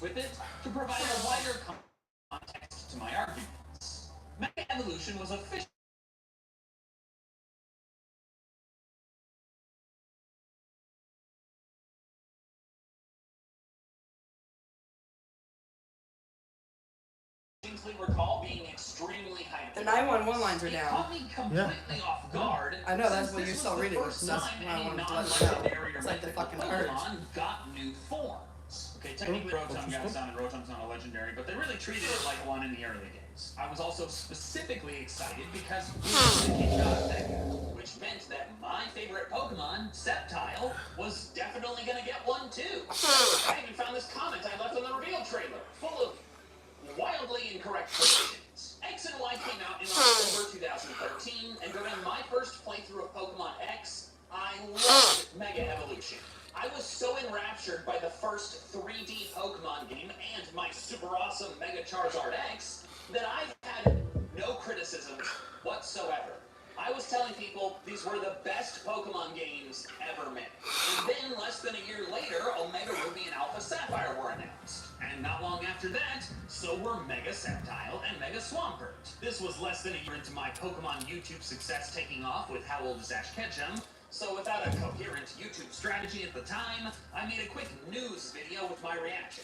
with it to provide a wider context to my arguments. Mega Evolution was officially recall being extremely hyped. The 911 lines are down. Caught me completely off guard. I know, that's what you're still reading. That's why I wanted to let you know. It's like the fucking Purge. Got new forms. Okay, technically Rotom got sound and Rotom's not a legendary, but they really treated it like one in the early days. I was also specifically excited because it got Mega, which meant that my favorite Pokemon, Sceptile, was definitely gonna get one too. I even found this comment I left on the reveal trailer, full of wildly incorrect predictions. X and Y came out in October 2013, and during my first playthrough of Pokemon X, I loved Mega Evolution. I was so enraptured by the first 3D Pokemon game and my super awesome Mega Charizard X that I've had no criticisms whatsoever. I was telling people these were the best Pokemon games ever made. And then, less than a year later, Omega Ruby and Alpha Sapphire were announced. And not long after that, so were Mega Sceptile and Mega Swampert. This was less than a year into my Pokemon YouTube success taking off with How Old is Ash Ketchum. So without a coherent YouTube strategy at the time, I made a quick news video with my reaction.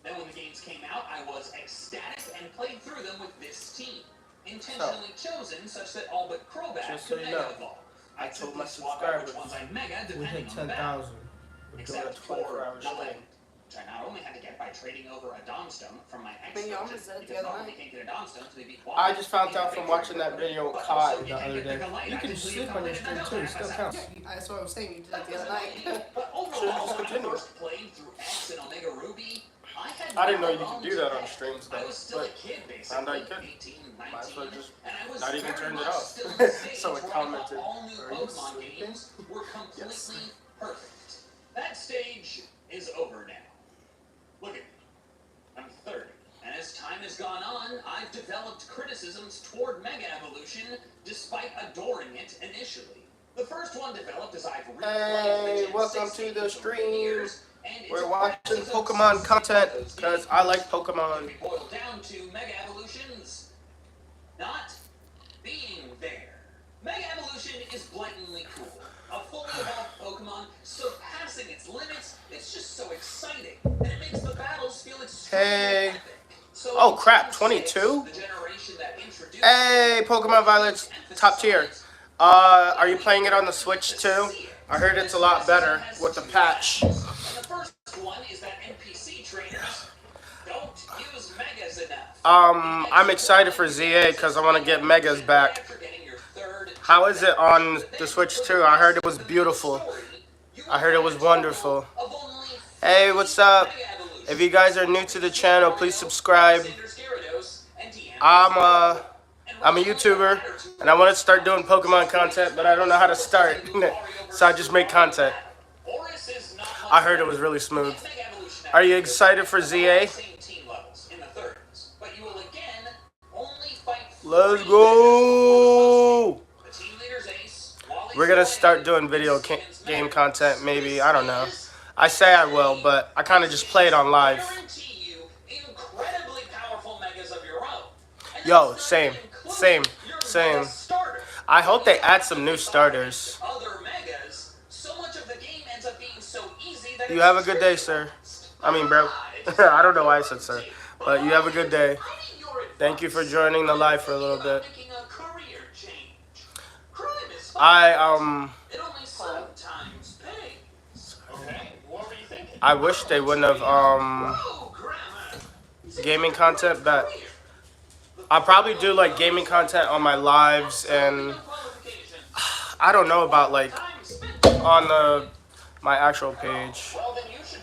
Then when the games came out, I was ecstatic and played through them with this team. Intentionally chosen such that all but Crobat could Mega Evolve. I told my subscribers which ones I'd Mega we hit depending on the battle. 10,000. Except for the Legend, which I not only had to get by trading over a Domstone from my ex because normally can't get a Domstone until they beat water. I just found out from watching that video with Kai the other day. You can sleep on your stream too, it still counts. That's what I was saying. You did that the other night. But overall, when I first played through X and Omega Ruby, I didn't know you could do that on streams though, I was still a kid, found out basically, you could. 18, Might as well 19, just and I was not even very turned it much off. still in the stage Someone where I thought commented, all new "Are you Pokemon sleeping?" games were completely Yes. perfect. That stage is over now. Look at me. I'm 30, and as time has gone on, I've developed criticisms toward Mega Evolution, despite adoring it initially. The first one developed as I've Hey, welcome to the stream. We're watching Pokemon content because I like Pokemon. We boil down to Mega Evolutions not being there. Mega Evolution is blatantly cool. A fully evolved Pokemon surpassing its limits. It's just so exciting, and it makes the battles feel extremely epic. So oh crap, 22? Hey, Pokemon Violet's top tier. Are you playing it on the Switch too? I heard it's a lot better with the patch. And the first one is that NPC trainers don't use Megas enough. I'm excited for ZA because I want to get Megas back. How is it on the Switch too? I heard it was beautiful. I heard it was wonderful. Hey, what's up? If you guys are new to the channel, please subscribe. I'm a YouTuber, and I want to start doing Pokemon content, but I don't know how to start, so I just make content. I heard it was really smooth. Are you excited for ZA? Let's go! We're gonna start doing video game content, maybe. I don't know. I say I will, but I kind of just play it on live. Yo, same. I hope they add some new starters. You have a good day, sir. I mean, bro. I don't know why I said sir, but you have a good day. Thank you for joining the live for a little bit. I wish they wouldn't have gaming content, but I'll probably do like gaming content on my lives, and I don't know about like on my actual page.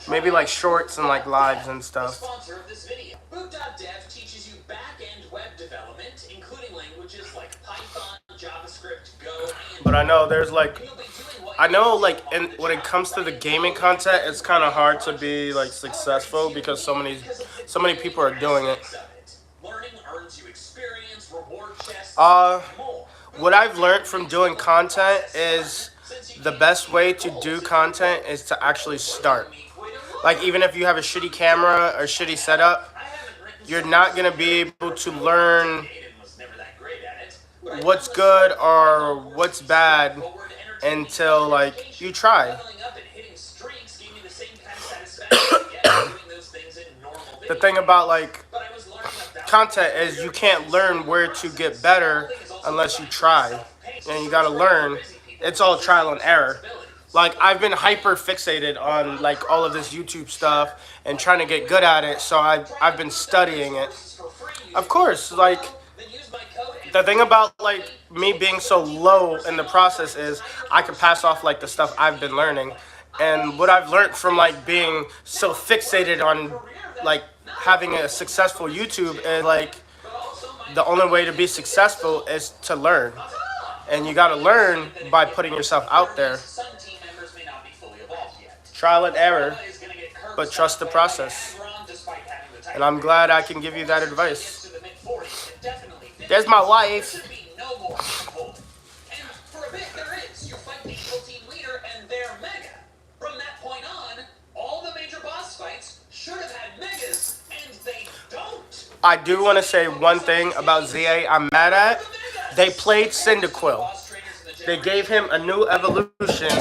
Maybe like shorts and like lives and stuff. Boot.dev teaches you back-end web development, including languages like Python, JavaScript, Go, and but I know there's like, when it comes to the gaming content, it's kind of hard to be like successful because so many people are doing it. what I've learned from doing content is the best way to do content is to actually start. Like, even if you have a shitty camera or shitty setup, you're not going to be able to learn what's good or what's bad until, like, you try. The thing about, like, content is you can't learn where to get better unless you try. And you gotta learn. It's all trial and error. Like, I've been hyper fixated on, like, all of this YouTube stuff and trying to get good at it, so I've been studying it. Of course, like, the thing about, like, me being so low in the process is I can pass off, like, the stuff I've been learning. And what I've learned from, like, being so fixated on, like, having a successful YouTube is, like, the only way to be successful is to learn. And you gotta learn by putting yourself out there. Trial and error, but trust the process. And I'm glad I can give you that advice. There's my wife. I do want to say one thing about ZA I'm mad at. They played Cyndaquil. They gave him a new evolution,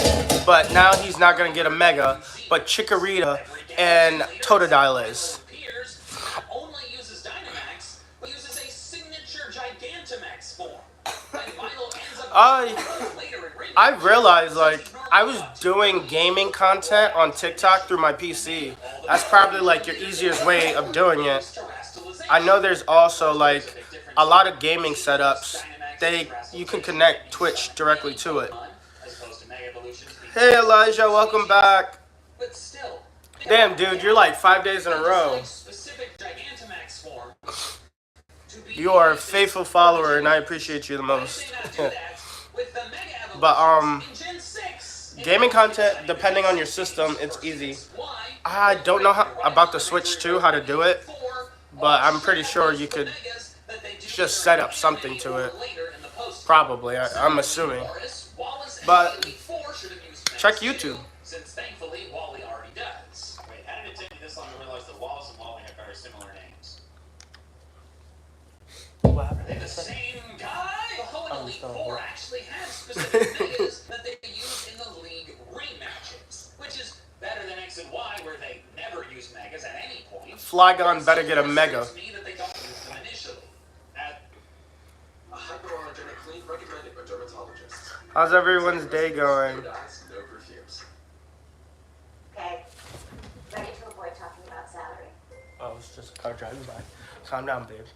but now he's not going to get a Mega. But Chikorita and Totodile is. I realized, like, I was doing gaming content on TikTok through my PC. That's probably, like, your easiest way of doing it. I know there's also, like, a lot of gaming setups. You can connect Twitch directly to it. Hey, Elijah, welcome back. Damn, dude, you're like 5 days in a row. You are a faithful follower, and I appreciate you the most. But, gaming content, depending on your system, it's easy. I don't know about the Switch 2, how to do it, but I'm pretty sure you could just set up something to it. Probably, I'm assuming. But check YouTube. Since thankfully Wally already does. Wait, how did it take me this long to realize that Wallace and Wally have very similar names? Are they the same guy? The Ho and Elite Four actually have specific megas that they use in the league rematches, which is better than X and Y, where they never use megas at any point. Flygon better get a Mega. How's everyone's day going? Okay. Ready to avoid talking about salary. Oh, it's just a car driving by. Calm down, babe.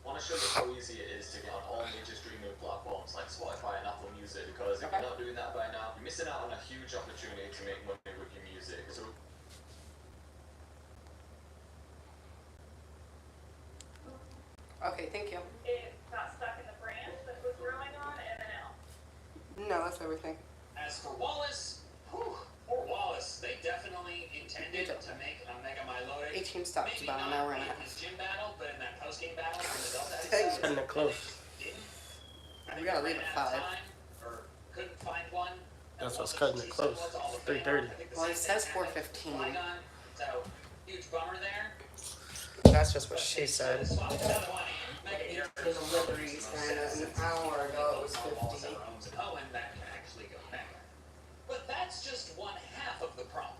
I want to show you how easy it is to get on all major streaming platforms like Spotify and Apple Music, because if you're not doing that by now, you're missing out on a huge opportunity to make money with your music. So Okay, thank you. It got stuck in the branch that was growing on M&L. No, that's everything. As for Wallace, poor Wallace, they definitely intended to make a Mega Milotic. 18 stops, Maybe about an not hour and a in half. his gym battle, but in that post-game battle in the Delta Thanks. episode, Cutting it close. didn't. I We think gotta they leave ran at out of 5. time, or couldn't find one. That's what's Wasn't cutting it too close. similar to all the 3:30. I think the Well, same it says thing happened with 4:15. Flygon, so huge bummer there. That's just what she said. Swapped another one in. Mega Hero The deliveries kind of an hour ago. It was 50. and Owen that can actually go Mega. But that's just one half of the problem.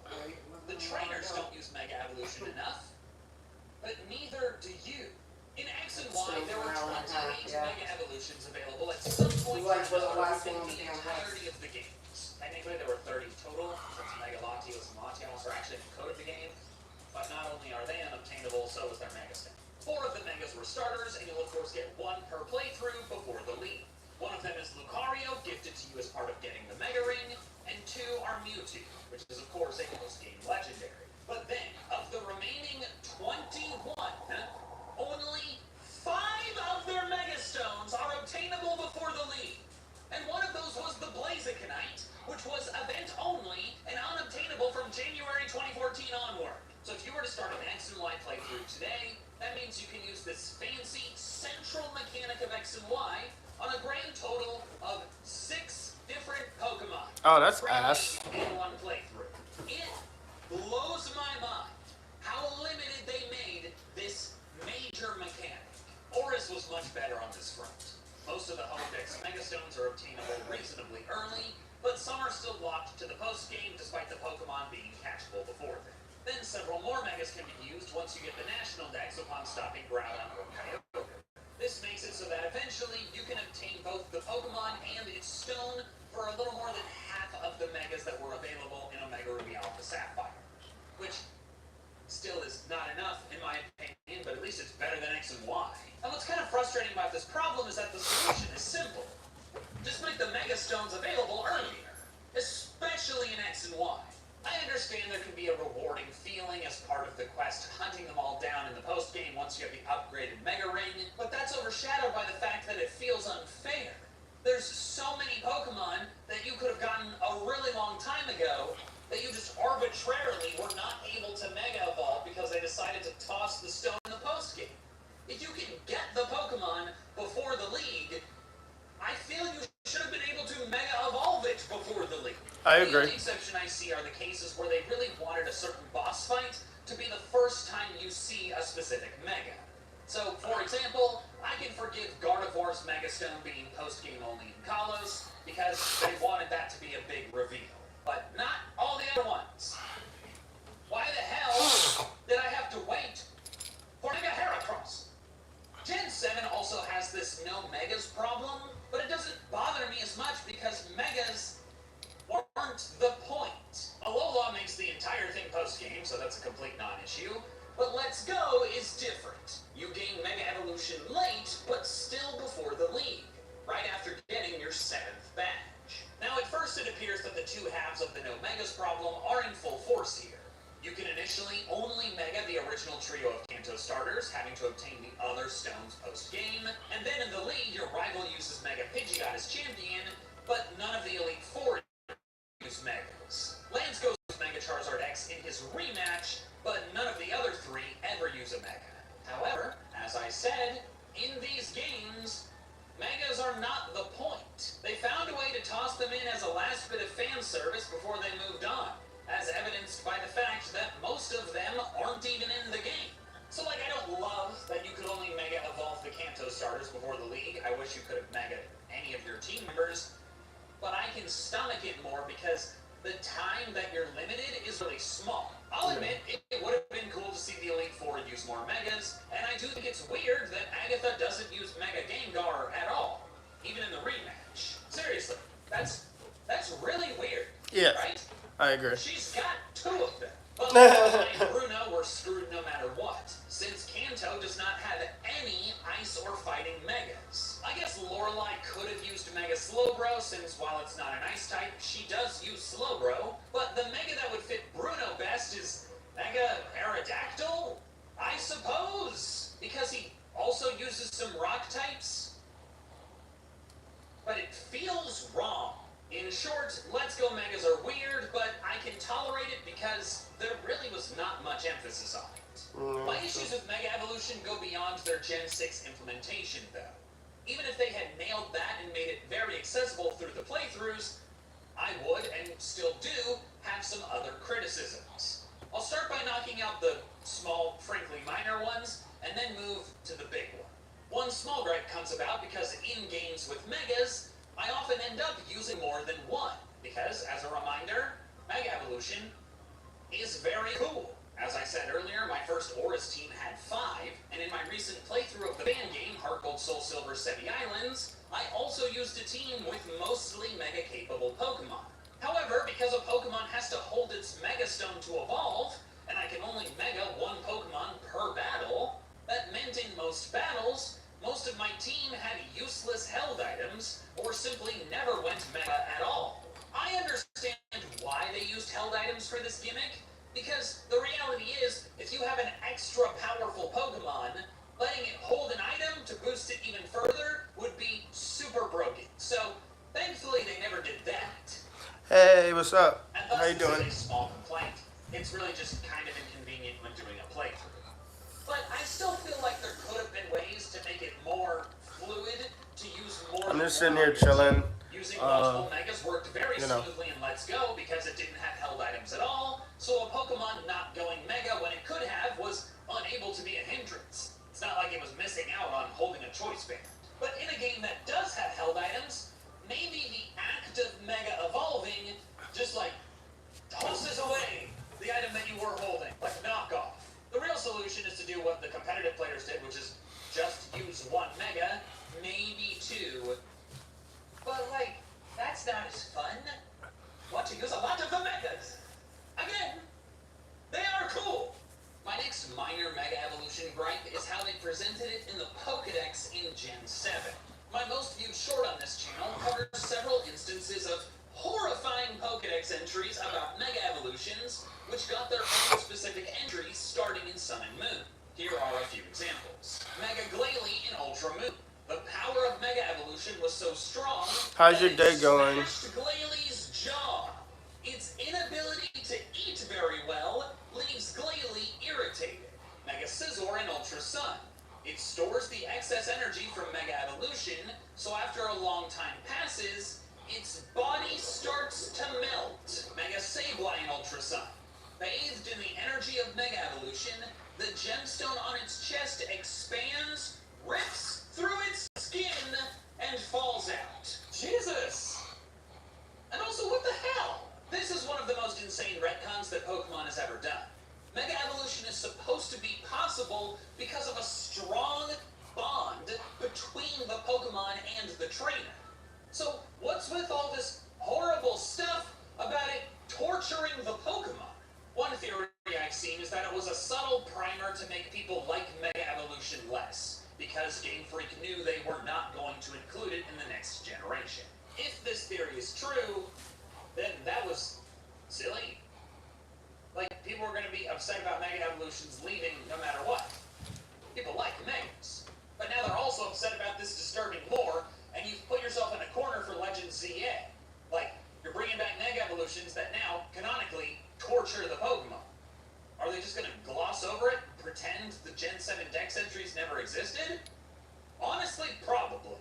The trainers don't use Mega Evolution enough, but neither do you. In X and Y, there were 28 Mega Evolutions available at some point in the entirety of the games. Technically, there were 30 total, since Mega Latios and Latios are actually the code of the game. But not only are they unobtainable, so is their Mega Stem. 4 of the Megas were starters, and you'll of course get 1 per playthrough before the league. One of them is Lucario, gifted to you as part of getting the Mega Ring, and 2 are Mewtwo, which is of course a post-game legendary. But then, of the remaining 21, only 5 of their Mega Stones are obtainable before the league. And one of those was the Blazikenite, which was event only and unobtainable from January 2014 onward. So if you were to start an X and Y playthrough today, that means you can use this fancy central mechanic of X and Y on a grand Oh, that's ass. In one playthrough. It blows my mind how limited they made this major mechanic. Oris was much better on this front. Most of the Holodex Megastones are obtainable reasonably early, but some are still locked to the post-game despite the Pokemon being catchable before then. Then several more Megas can be used once you get the National Dex upon stopping Groudon or Kyogre. This makes it so that eventually you can obtain both the Pokemon and its stone for a little more than half of the Megas that were available in Omega Ruby Alpha Sapphire. Which still is not enough in my opinion, but at least it's better than X and Y. And what's kind of frustrating about this problem is that the solution is simple. Just make the Mega Stones available earlier, especially in X and Y. I understand there can be a rewarding feeling as part of the quest hunting them all down in the post-game once you have the upgraded Mega Ring, but that's overshadowed by the fact that it feels unfair. There's so many Pokemon that you could have gotten a really long time ago that you just arbitrarily were not able to Mega Evolve because they decided to toss the stone in the post-game. If you can get the Pokemon before the league, I feel you should have been able to Mega Evolve it before the league. I The agree. only exception I see are the cases where they really wanted a certain boss fight to be the first time you see a specific Mega. So, for example, I can forgive Gardevoir's Mega Stone being post-game only in Kalos because they wanted that to be a big reveal. But not all the other ones. Why the hell did I have to wait for Mega Heracross? Gen 7 also has this no Megas problem, but it doesn't bother me as much because Megas weren't the point. Alola makes the entire thing post-game, so that's a complete non-issue. But Let's Go is different. You gain Mega Evolution late, but still before the league, right after getting your 7th badge. Now, at first it appears that the two halves of the no Megas problem are in full force here. You can initially only Mega the original trio of Kanto starters, having to obtain the other stones post-game, and then in the league, your rival uses Mega Pidgeot as champion, but none of the Elite Four use Megas. Lance goes Mega Charizard X in his rematch, but none of the other three ever use a Mega. However, as I said, in these games, Megas are not the point. They found a way to toss them in as a last bit of fan service before they moved on, as evidenced by the fact that most of them aren't even in the game. So, I don't love that you could only Mega Evolve the Kanto starters before the league. I wish you could have Mega any of your team members. But I can stomach it more because the time that you're limited is really small. I'll admit, it would have been cool to see the Elite Four use more Megas, and I do think it's weird that Agatha doesn't use Mega Gengar at all, even in the rematch. Seriously, that's really weird, Yeah, right? I agree. She's got 2 of them. But Lorelei and Bruno were screwed no matter what, since Kanto does not have any ice or fighting Megas. I guess Lorelei could have used Mega Slowbro, since while it's not an ice type, she does use Slowbro, but the Mega that would fit Bruno best is Mega Aerodactyl? I suppose, because he also uses some rock types. But it feels wrong. In short, Let's Go Megas are weird, but I can tolerate it because there really was not much emphasis on it. My issues with Mega Evolution go beyond their Gen 6 implementation, though. Even if they had nailed that and made it very accessible through the playthroughs, I would, and still do, have some other criticisms. I'll start by knocking out the small, frankly minor ones, and then move to the big one. One small gripe comes about because in games with Megas, I often end up using more than one, because, as a reminder, Mega Evolution is very cool. As I said earlier, my first Oris team had 5, and in my recent playthrough of the fan game, Heart Gold Soul Silver Sebi Islands, I also used a team with mostly Mega-capable Pokemon. However, because a Pokemon has to hold its Mega Stone to evolve, and I can only Mega one Pokemon per battle, that meant in most battles, most of my team had useless held items, or simply never went Mega at all. I understand why they used held items for this gimmick, because the reality is, if you have an extra powerful Pokemon, letting it hold an item to boost it even further would be super broken. So, thankfully they never did that. Hey, what's up? And thus, How you this doing? is a small complaint. It's really just kind of inconvenient when doing a playthrough. But I still feel like there could have been ways to make it more fluid, to use more I'm than just sitting one here chilling. You Using multiple Megas worked very you know. smoothly in Let's Go because it didn't have held items at all, so a Pokemon not going Mega when it could have was unable to be a hindrance. It's not like it was missing out on holding a choice band. But in a game that does have held items, maybe the act of Mega evolving just like tosses away the item that you were holding, like knockoff. The real solution is to do what the competitive players did, which is just use one Mega, maybe two. But like, that's not as fun. Want to use a lot of the Megas. Again, they are cool. My next minor Mega Evolution gripe is how they presented it in the Pokedex in Gen 7. My most viewed short on this channel covers several instances of horrifying Pokedex entries about Mega Evolutions, which got their own specific entries starting in Sun and Moon. Here are a few examples. Mega Glalie in Ultra Moon. The power of Mega Evolution was so strong How's your day going? smashed Glalie's jaw. Its inability to eat very well leaves Glalie irritated. Mega Scizor in Ultra Sun. It stores the excess energy from Mega Evolution, so after a long time passes, its body starts to melt. Mega Sableye in Ultra Sun. Bathed in the energy of Mega Evolution, the gemstone on its chest expands, rips through its skin, and falls out. Jesus! And also, what the hell? This is one of the most insane retcons that Pokemon has ever done. Mega Evolution is supposed to be possible because of a strong bond between the Pokemon and the trainer. So, what's with all this horrible stuff about it torturing the Pokemon? One theory I've seen is that it was a subtle primer to make people like Mega Evolution less, because Game Freak knew they were not going to include it in the next generation. If this theory is true, then that was silly. Like, people were going to be upset about Mega Evolutions leaving no matter what. People like Megas. But now they're also upset about this disturbing lore, and you've put yourself in a corner for Legends ZA. Like, you're bringing back Mega Evolutions that now, canonically, torture the Pokemon. Are they just going to gloss over it and pretend the Gen 7 Dex entries never existed? Honestly, probably.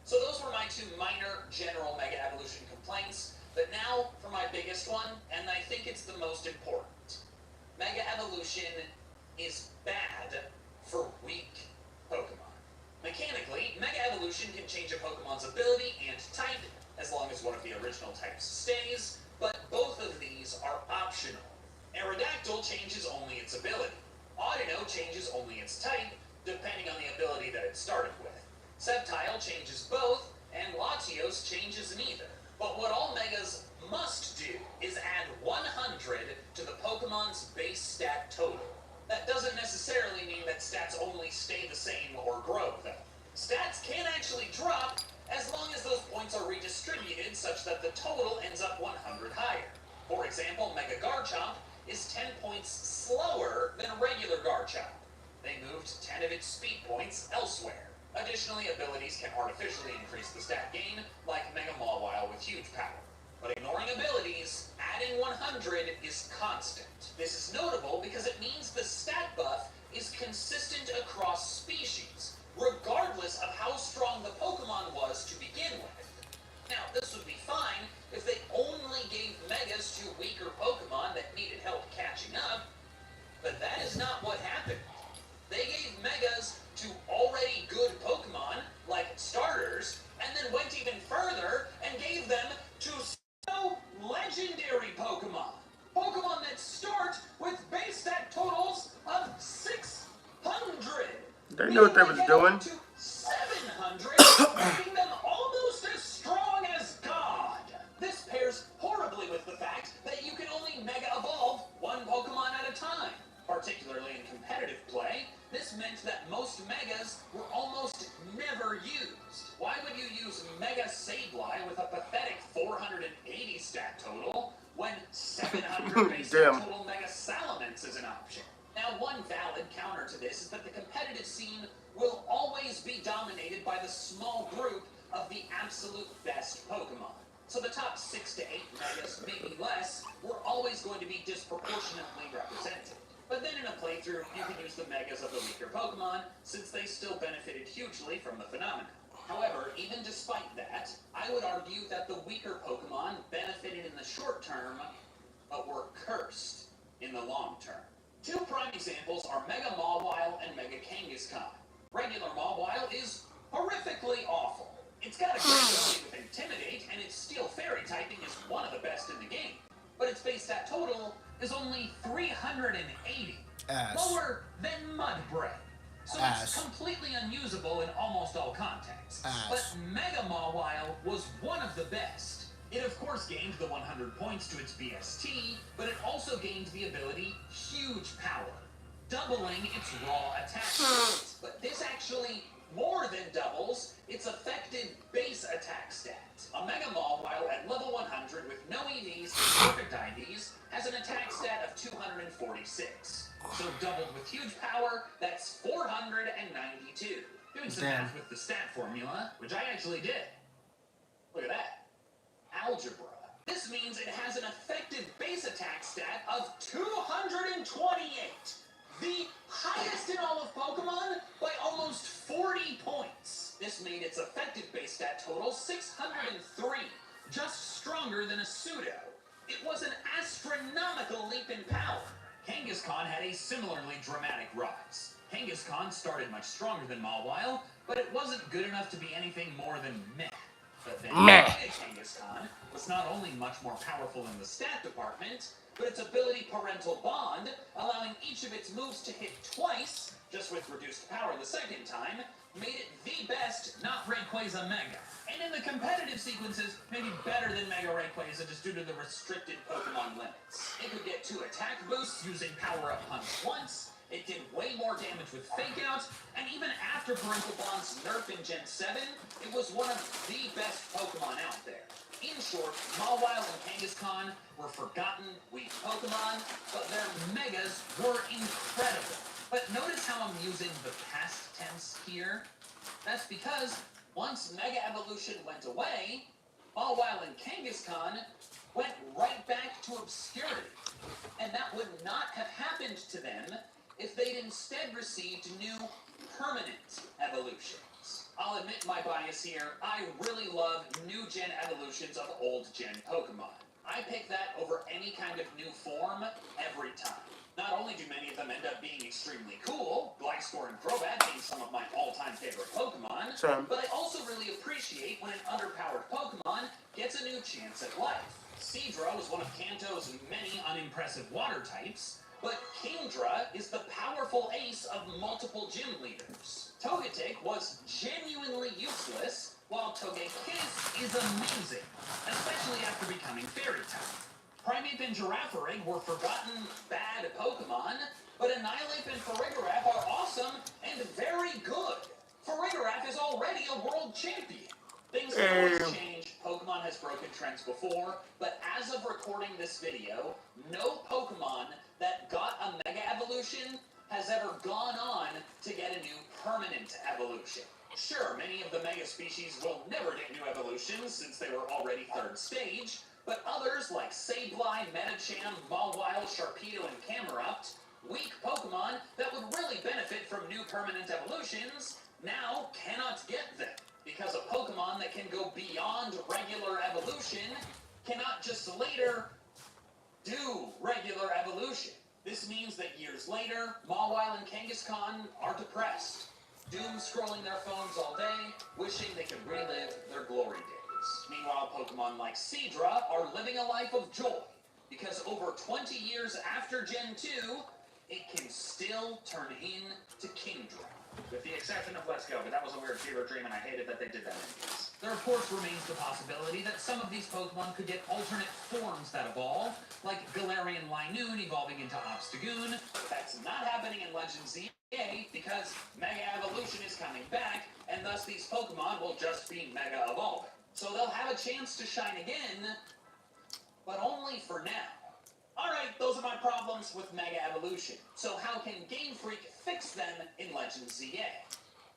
So those were my two minor general Mega Evolution complaints, but now for my biggest one, and I think it's the most important. Mega Evolution is bad for weak Pokemon. Mechanically, Mega Evolution can change a Pokemon's ability and type, as long as one of the original types stays, but both of these are optional. Aerodactyl changes only its ability. Audino changes only its type, depending on the ability that it started with. Sceptile changes both, and Latios changes neither. But what all Megas must do is add 100 to the Pokemon's base stat total. That doesn't necessarily mean that stats only stay the same or grow, though. Stats can actually drop as long as those points are redistributed such that the total ends up 100 higher. For example, Mega Garchomp is 10 points slower than regular Garchomp. They moved 10 of its speed points elsewhere. Additionally, abilities can artificially increase the stat gain, like Mega Mawile with huge power. But ignoring abilities, adding 100 is constant. This is notable because it means the stat buff is consistent across species, regardless of how strong the Pokemon was to begin with. Now, this would be fine if they only gave Megas to weaker Pokemon that needed help catching up, but that is not what happened. They gave Megas to already good Pokemon, like starters, and then went even further and gave them to legendary Pokemon. Pokemon that start with base stat totals of 600. They knew what they was doing. To 700, making them almost as strong as God. This pairs horribly with the fact that you can only Mega Evolve one Pokemon at a time. Particularly in competitive play, this meant that most Megas were almost never used. Why would you use Mega Sableye with a pathetic 480 stat total when 700 base stat total Mega Salamence is an option? Now, one valid counter to this is that the competitive scene will always be dominated by the small group of the absolute best Pokemon. So the top 6 to 8 Megas, maybe less, were always going to be disproportionately represented. But then in a playthrough, you can use the Megas of the weaker Pokemon, since they still benefited hugely from the phenomenon. However, even despite that, I would argue that the weaker Pokemon benefited in the short term, but were cursed in the long term. Two prime examples are Mega Mawile and Mega Kangaskhan. Regular Mawile is horrifically awful. It's got a great ability with Intimidate, and its Steel Fairy typing is one of the best in the game. But its base stat total is only 380. Ass. Lower than Mudbray. So it's completely unusable in almost all contexts. But Mega Mawile was one of the best. It of course gained the 100 points to its BST, but it also gained the ability Huge Power, doubling its raw attack stats. But this actually more than doubles its effective base attack stat. A Mega Mawile at level 100 with no EVs and perfect IVs has an attack stat of 246. So doubled with Huge Power, that's 492. Doing some math with the stat formula, which I actually did. Look at that. Algebra. This means it has an effective base attack stat of 228. The highest in all of Pokemon by almost 40 points. This made its effective base stat total 603, just stronger than a pseudo. It was an astronomical leap in power. Kangaskhan had a similarly dramatic rise. Kangaskhan started much stronger than Mawile, but it wasn't good enough to be anything more than meh. But then Kangaskhan was not only much more powerful in the stat department, but its ability Parental Bond, allowing each of its moves to hit twice, just with reduced power the second time, made it the best, not Rayquaza Mega. And in the competitive sequences, maybe better than Mega Rayquaza just due to the restricted Pokemon limits. It could get 2 attack boosts using Power-Up Punch once, it did way more damage with Fake Out, and even after Parental Bond's nerf in Gen 7, it was one of the best Pokemon out there. In short, Mawile and Kangaskhan were forgotten, weak Pokemon, but their Megas were incredible. But notice how I'm using the past tense here? That's because once Mega Evolution went away, Mawile and Kangaskhan went right back to obscurity. And that would not have happened to them if they'd instead received new permanent evolutions. I'll admit my bias here, I really love new gen evolutions of old gen Pokemon. I pick that over any kind of new form every time. Not only do many of them end up being extremely cool, Gliscor and Crobat being some of my all-time favorite Pokemon, but I also really appreciate when an underpowered Pokemon gets a new chance at life. Seadra was one of Kanto's many unimpressive water types, but Kingdra is the powerful ace of multiple gym leaders. Togetic was genuinely useless, while Togekiss is amazing, especially after becoming Fairy type. Primeape and Girafarig were forgotten bad Pokemon, but Annihilape and Farigiraf are awesome and very good. Farigiraf is already a world champion. Things can always change. Pokemon has broken trends before, but as of recording this video, no Pokemon that got a Mega Evolution has ever gone on to get a new permanent evolution. Sure, many of the Mega species will never get new evolutions since they were already 3rd stage, but others like Sableye, Medicham, Mawile, Sharpedo, and Camerupt, weak Pokemon that would really benefit from new permanent evolutions, now cannot get them. Because a Pokemon that can go beyond regular evolution cannot just later do regular evolution. This means that years later, Mawile and Kangaskhan are depressed, doom scrolling their phones all day, wishing they could relive their glory days. Meanwhile, Pokemon like Seadra are living a life of joy, because over 20 years after Gen 2, it can still turn into Kingdra. With the exception of Let's Go, but that was a weird fever dream and I hated that they did that in this. There of course remains the possibility that some of these Pokemon could get alternate forms that evolve, like Galarian Linoone evolving into Obstagoon. That's not happening in Legends ZA because Mega Evolution is coming back, and thus these Pokemon will just be Mega Evolving. So they'll have a chance to shine again, but only for now. Alright, those are my problems with Mega Evolution. So how can Game Freak fix them in Legends ZA?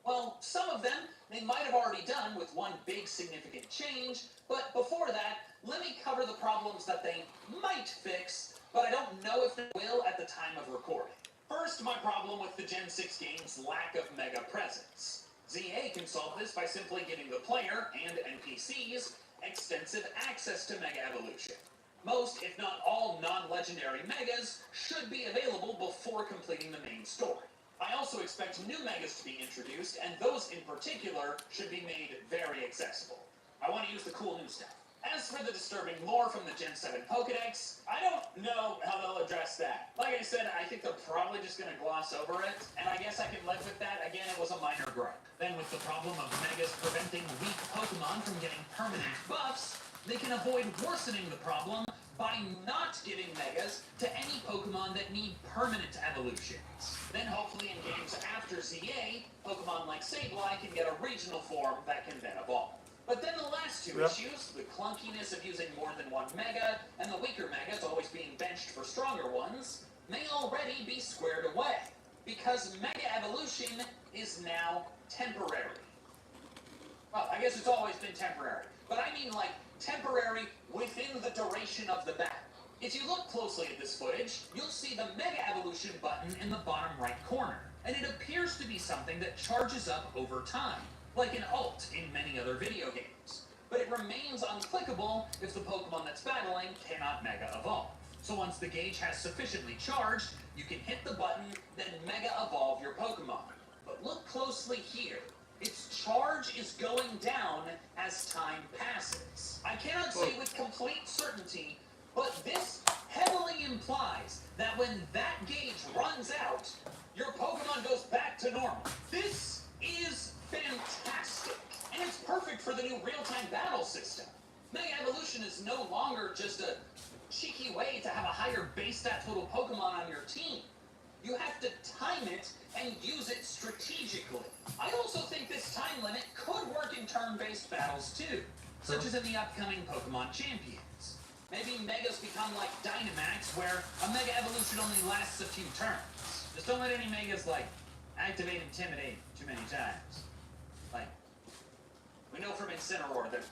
Well, some of them they might have already done with one big significant change, but before that, let me cover the problems that they might fix, but I don't know if they will at the time of recording. First, my problem with the Gen 6 game's lack of Mega presence. ZA can solve this by simply giving the player and NPCs extensive access to Mega Evolution. Most, if not all, non-legendary Megas should be available before completing the main story. I also expect new Megas to be introduced, and those in particular should be made very accessible. I want to use the cool new stuff. As for the disturbing lore from the Gen 7 Pokedex, I don't know how they'll address that. Like I said, I think they're probably just going to gloss over it, and I guess I can live with that. Again, it was a minor gripe. Then with the problem of Megas preventing weak Pokemon from getting permanent buffs, they can avoid worsening the problem by not giving Megas to any Pokemon that need permanent evolutions. Then hopefully in games after ZA, Pokemon like Sableye can get a regional form that can then evolve. But then the last two issues, the clunkiness of using more than one Mega, and the weaker Megas always being benched for stronger ones, may already be squared away, because Mega Evolution is now temporary. Well, I guess it's always been temporary, but I mean like temporary within the duration of the battle. If you look closely at this footage, you'll see the Mega Evolution button in the bottom right corner, and it appears to be something that charges up over time, like an ult in many other video games. But it remains unclickable if the Pokemon that's battling cannot Mega Evolve. So once the gauge has sufficiently charged, you can hit the button, then Mega Evolve your Pokemon. But look closely here. Its charge is going down as time passes. I cannot say with complete certainty, but this heavily implies that when that gauge runs out, your Pokemon goes back to normal. This is fantastic, and it's perfect for the new real-time battle system. Mega Evolution is no longer just a cheeky way to have a higher base stat total Pokemon on your team. You have to time it and use it strategically. I also think this time limit could work in turn-based battles too, such as in the upcoming Pokemon Champions. Maybe Megas become like Dynamax, where a Mega Evolution only lasts a few turns. Just don't let any Megas, like, activate Intimidate too many times. Like, we know from Incineroar that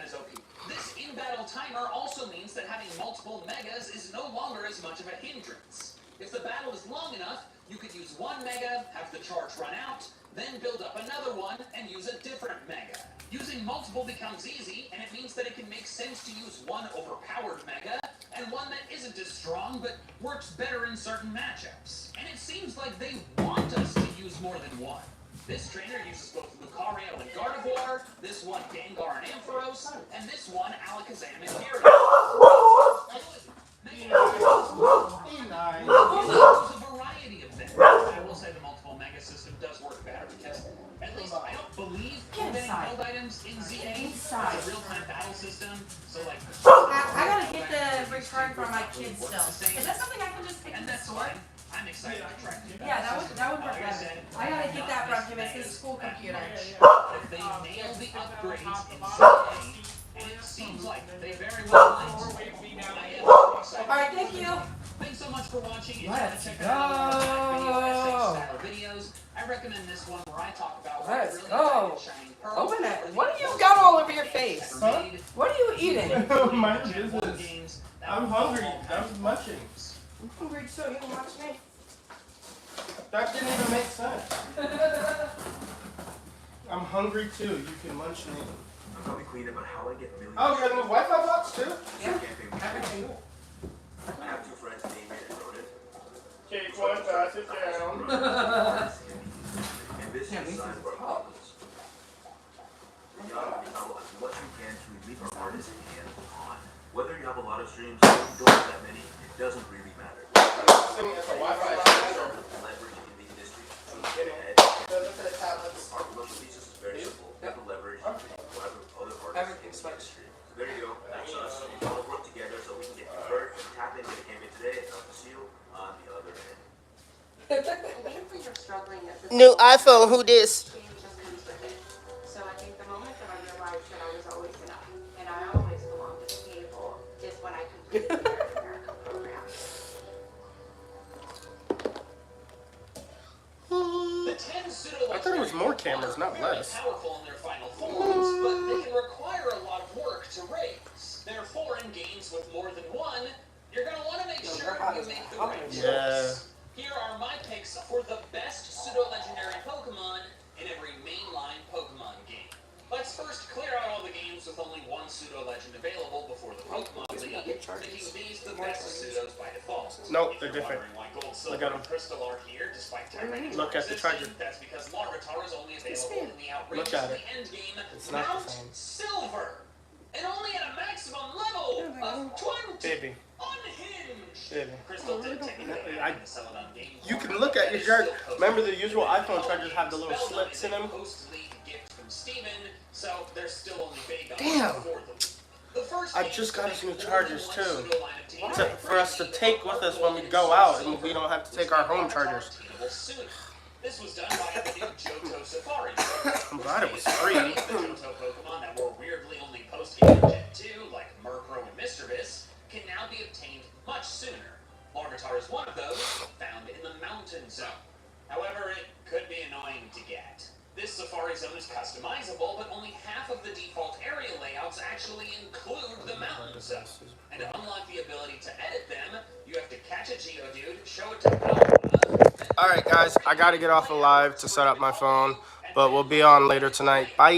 is OP. This in-battle timer also means that having multiple Megas is no longer as much of a hindrance. If the battle is long enough, you could use one Mega, have the charge run out, then build up another one, and use a different Mega. Using multiple becomes easy, and it means that it can make sense to use one overpowered Mega, and one that isn't as strong, but works better in certain matchups. And it seems like they want us to use more than one. This trainer uses both Lucario and Gardevoir, this one Gengar and Ampharos, and this one Alakazam and Gyarados. There's a variety of them. I will say the multiple Mega system does work better because, at least I don't believe getting build items in ZA is a real-time battle system. So like, I gotta get the return for my kids still. Is that something I can just pick and in the that's store? fine. I'm excited to try it. Yeah, that would work better. I gotta get that from him. It's his school computer. If they nail the upgrades in ZA, and it seems like they very well might. I am excited. Alright, thank you. Thanks so much for watching. If you Let's want to check out other go. style videos, I recommend this one where I talk about what Let's really go. excited Shining Pearl. Open it. What do you got all over your face? Huh? What are you eating? My business. I'm hungry. I'm munching. I'm hungry too. You can watch me. That didn't even make sense. I'm hungry too. You can munch me. I'm probably clean about how I get millions. Oh, you got a new Wi-Fi box too? Yeah. Everything. I have two friends, Damien and Ronan. Okay, one, pass it down. Ambition is size of our problems. We gotta become as much you can to relieve our artists hands-on. Whether you have a lot of streams or you don't have that many, it doesn't really matter. Leverage in the industry. Our commercial thesis is very simple. We have a leverage in whatever other artists in the industry. So there you go. That's us. We all work together so we can get convert and tap into the campaign today and help you on the other end. Basically, you're struggling at this New iPhone, who this? change just comes with it. So I think the moment that I realized that I was always enough, and I always belonged at the table, is when I completed the America program. The 10 pseudo I thought it was more cameras, not less. powerful in their final forms, but they can require a lot of work to raise. Therefore, in games with more than one, you're going to want to make sure you make the right choice. Here are my picks for the best pseudo-legendary Pokemon in every mainline pseudo-legend available before the Pokemon League, making these the best pseudos by default. Nope, If they're you're different. wondering why Gold, Look Silver, at 'em. and Crystal are here, despite Tyranitar Look at the existing, charger. that's because Larvitar is only available in the Look at outrageously it. endgame It's not the Mount same. Silver, and only at a maximum level of 20. Baby. Unhinged. Baby. Crystal did take a bit I- to sell it on Game You Boy, can look at but your it's charger. still Remember the posted. usual iPhone chargers have the little Spellbound slits is in a them? post-league gift from Steven, so there's still only big odds Damn. for them. The first I game just got us new more than chargers, one too. pseudo-line of teams For us to take with us when we go out and we don't have to take our home chargers. This was done by the new Johto Safari. I'm glad it was free. The Johto Pokemon that were weirdly only post-game in Gen 2, like Murkrow and Mischievous, can now be obtained much sooner. Larvitar is one of those, found in the Mountain Zone. However, it could be annoying to get. This Safari Zone is customizable, but only half of the default area layouts actually include the Mountain Zone. And to unlock the ability to edit them, you have to catch a Geodude, show it to Palkia. Alright guys, I gotta get off of live to set up my phone, but we'll be on later tonight. Bye!